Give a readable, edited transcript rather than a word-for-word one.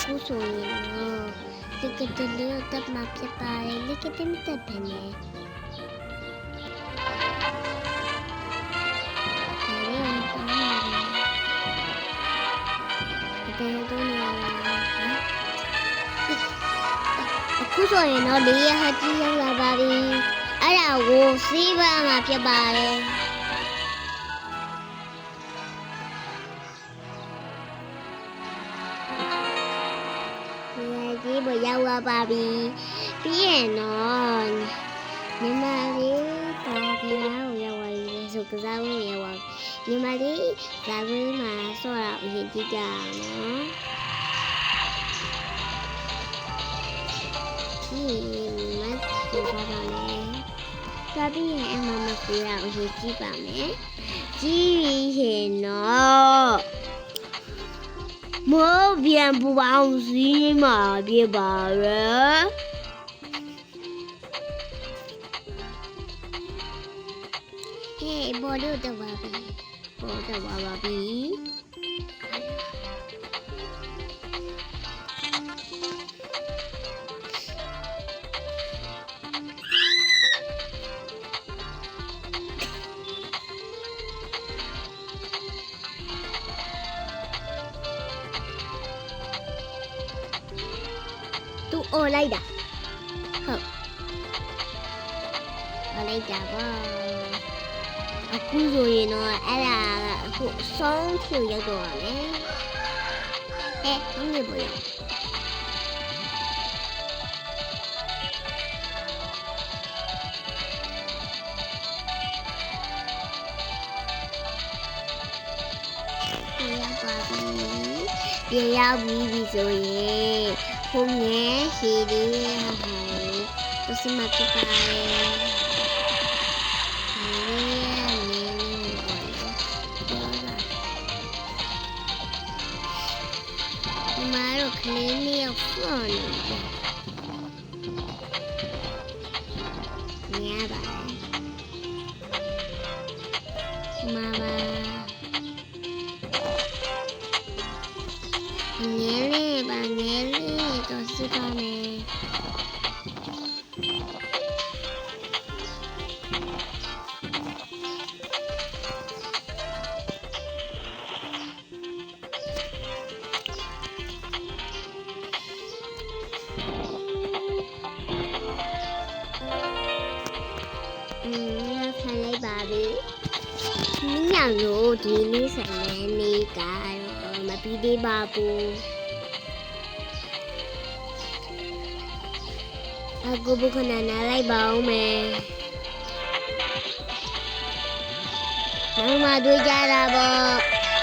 အခုဆိုရင်တော့ဒီကတည်းကတပ်မှာဖြစ်ပါတယ်ဒီကတည်းကတပ်ပဲနဲ့အခုဆိုရင်တော့၄ရက်ဟကြီးရောက်လာပါပြီအဲ့ဒါကိုစီးပါမှာဖြစ်ပါတယ်ဒီဘရောက်လာပါပြီပြီးရင်တော့ညီမလေးတာပြားကိုရောက်လာပြီဆိုကစားဝင်ရောက်လာညီမလေးဇာဝင်းမှာဆော့တာအရင်ကြည့်ကြအောင်နော်ဒီမတ်ကိုပါပါမယ်ဒါပြီးရင်အမမကူရအောင်ကြည့်ပါမယ်ကြည့်ရင်တော့မိုးပြန်ပူပေါင်းစီးမှာပြပါရဟေးဘောလို့တော့ပါပြီဘောတော့ပါပြီသူအော်လိုက်တာဟုတ်အော်လိုက်တာပါအခုဆိုရင်တော့အဲ့ဒါအခုဆုံးဖြူရောက်တော့ရမယ်ဟဲ့ဘယ်လိုပေါ်ရပြေရောက်ပြီဆိုရင်ဖုန်းရဲ့ရှည်လေးဟိုသူစမပြပါတယ်မာရိုခလေးလေးဖုန်းနေရပါမာမာငယ်လေးပါငယ်လေးတော့စီပါမယ်ခံလိုက်ပါပြီ။ညလို့ဒီနေ့ဆိုင်တဲ့နေ့ကတော့မပြီးသေးပါဘူး။အခုဘုခဏနားလိုက်ပါဦးမယ်။နောက်မှတွေ့ကြတာပေါ့။